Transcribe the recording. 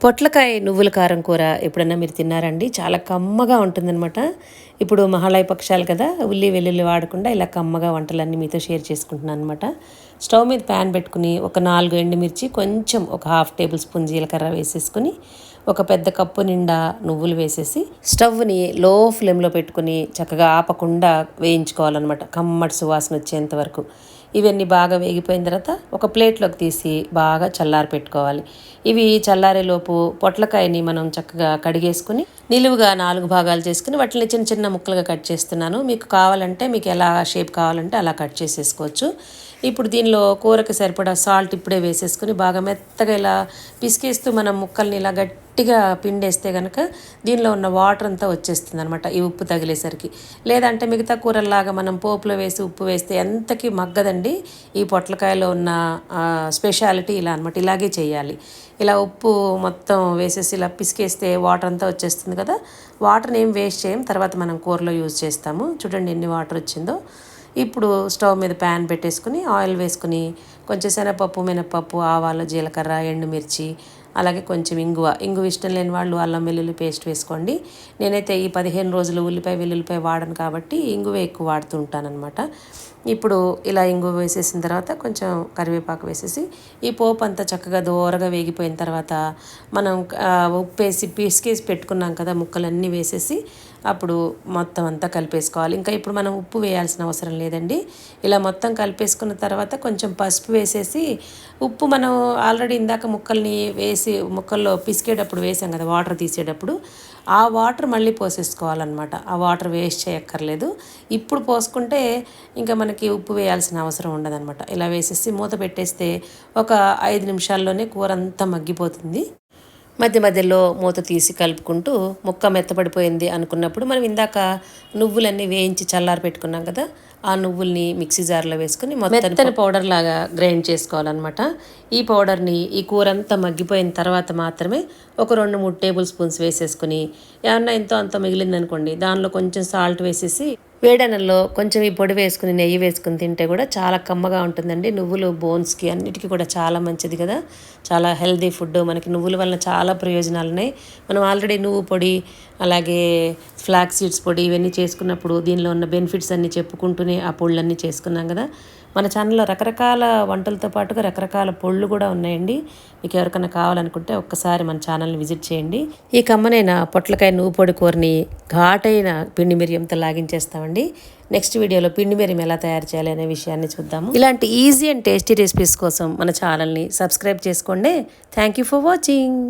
పొట్లకాయ నువ్వుల కారం కూర ఎప్పుడన్నా మీరు తిన్నారండి? చాలా కమ్మగా ఉంటుందన్నమాట. ఇప్పుడు మహాలయ పక్షాలు కదా, ఉల్లి వెల్లుల్లి వాడకుండా ఇలా కమ్మగా వంటలన్నీ మీతో షేర్ చేసుకుంటున్నాను అనమాట. స్టవ్ మీద ప్యాన్ పెట్టుకుని ఒక 4 ఎండుమిర్చి, కొంచెం ఒక ½ టేబుల్ స్పూన్ జీలకర్ర వేసేసుకుని, ఒక పెద్ద కప్పు నిండా నువ్వులు వేసేసి స్టవ్ని లో ఫ్లేమ్లో పెట్టుకుని చక్కగా ఆపకుండా వేయించుకోవాలన్నమాట, కమ్మటి సువాసన వచ్చేంత వరకు. ఇవన్నీ బాగా వేగిపోయిన తర్వాత ఒక ప్లేట్లోకి తీసి బాగా చల్లారి పెట్టుకోవాలి. ఇవి చల్లారేలోపు పొట్లకాయని మనం చక్కగా కడిగేసుకుని నిలువుగా 4 భాగాలు చేసుకుని వాటిని చిన్న చిన్న ముక్కలుగా కట్ చేస్తున్నాను. మీకు కావాలంటే మీకు ఎలా షేప్ కావాలంటే అలా కట్ చేసేసుకోవచ్చు. ఇప్పుడు దీనిలో కూరకు సరిపడా సాల్ట్ ఇప్పుడే వేసేసుకుని బాగా మెత్తగా ఇలా పిసికేస్తూ మనం ముక్కల్ని ఇలా గట్టిగా పిండేస్తే కనుక దీనిలో ఉన్న వాటర్ అంతా వచ్చేస్తుంది అనమాట, ఈ ఉప్పు తగిలేసరికి. లేదంటే మిగతా కూరల్లాగా మనం పోపులో వేసి ఉప్పు వేస్తే ఎంతకి మగ్గదండి. ఈ పొట్లకాయలో ఉన్న స్పెషాలిటీ ఇలా అనమాట, ఇలాగే చేయాలి. ఇలా ఉప్పు మొత్తం వేసేసి ఇలా పిసికేస్తే వాటర్ అంతా వచ్చేస్తుంది కదా. వాటర్ని ఏం వేస్ట్ చేయం, తర్వాత మనం కూరలో యూజ్ చేస్తాము. చూడండి ఎన్ని వాటర్ వచ్చిందో. ఇప్పుడు స్టవ్ మీద ప్యాన్ పెట్టేసుకుని ఆయిల్ వేసుకుని కొంచెం శనగపప్పు, మినపప్పు, ఆవాలు, జీలకర్ర, ఎండుమిర్చి, అలాగే కొంచెం ఇంగువ ఇష్టం లేని వాళ్ళు అల్లం వెల్లుల్లి పేస్ట్ వేసుకోండి. నేనైతే ఈ 15 రోజులు ఉల్లిపాయ వెల్లుల్లిపాయ వాడను కాబట్టి ఇంగువే ఎక్కువ వాడుతూ ఉంటానన్నమాట. ఇప్పుడు ఇలా ఇంగువ వేసేసిన తర్వాత కొంచెం కరివేపాకు వేసేసి ఈ పోపు అంతా చక్కగా దోరగా వేగిపోయిన తర్వాత మనం ఉప్పేసి పిసికేసి పెట్టుకున్నాం కదా ముక్కలన్నీ వేసేసి అప్పుడు మొత్తం అంతా కలిపేసుకోవాలి. ఇంకా ఇప్పుడు మనం ఉప్పు వేయాల్సిన అవసరం లేదండి. ఇలా మొత్తం కలిపేసుకున్న తర్వాత కొంచెం పసుపు వేసేసి, ఉప్పు మనం ఆల్రెడీ ఇందాక ముక్కల్ని వేసి ముక్కల్లో పిసికేటప్పుడు వేసాం కదా, వాటర్ తీసేటప్పుడు ఆ వాటర్ మళ్ళీ పోసేసుకోవాలన్నమాట. ఆ వాటర్ వేస్ట్ చేయక్కర్లేదు. ఇప్పుడు పోసుకుంటే ఇంకా మనకి ఉప్పు వేయాల్సిన అవసరం ఉండదన్నమాట. ఇలా వేసేసి మూత పెట్టేస్తే ఒక 5 నిమిషాల్లోనే కూర అంతా మగ్గిపోతుంది. మధ్య మధ్యలో మూత తీసి కలుపుకుంటూ ముక్క మెత్తపడిపోయింది అనుకున్నప్పుడు మనం ఇందాక నువ్వులన్నీ వేయించి చల్లారి పెట్టుకున్నాం కదా, ఆ నువ్వుల్ని మిక్సీ జార్లో వేసుకుని మెత్తని పౌడర్ లాగా గ్రైండ్ చేసుకోవాలన్నమాట. ఈ పౌడర్ని ఈ కూర అంతా మగ్గిపోయిన తర్వాత మాత్రమే ఒక 2-3 టేబుల్ స్పూన్స్ వేసేసుకుని, ఏమన్నా ఎంతో అంత మిగిలిందనుకోండి దానిలో కొంచెం సాల్ట్ వేసేసి వేడనల్లో కొంచెం ఈ పొడి వేసుకుని నెయ్యి వేసుకుని తింటే కూడా చాలా కమ్మగా ఉంటుందండి. నువ్వులు బోన్స్కి అన్నిటికీ కూడా చాలా మంచిది కదా, చాలా హెల్దీ ఫుడ్. మనకి నువ్వుల వల్ల చాలా ప్రయోజనాలు ఉన్నాయి. మనం ఆల్రెడీ నువ్వు పొడి, అలాగే ఫ్లాక్ సీడ్స్ పొడి ఇవన్నీ చేసుకున్నప్పుడు దీనిలో ఉన్న బెనిఫిట్స్ అన్నీ చెప్పుకుంటూనే ఆ పొళ్ళన్నీ చేసుకున్నాం కదా. మన ఛానల్లో రకరకాల వంటలతో పాటుగా రకరకాల పొళ్ళు కూడా ఉన్నాయండి. మీకు ఎవరికైనా కావాలనుకుంటే ఒక్కసారి మన ఛానల్ని విజిట్ చేయండి. ఈ కమ్మనైన పొట్లకాయ నువ్వు పొడి కూరని ఘాటైన పిండి మిరియంతో లాగించేస్తామండి. నెక్స్ట్ వీడియోలో పిండి మిరియం ఎలా తయారు చేయాలి అనే విషయాన్ని చూద్దాము. ఇలాంటి ఈజీ అండ్ టేస్టీ రెసిపీస్ కోసం మన ఛానల్ని సబ్స్క్రైబ్ చేసుకోండి. Thank you for watching.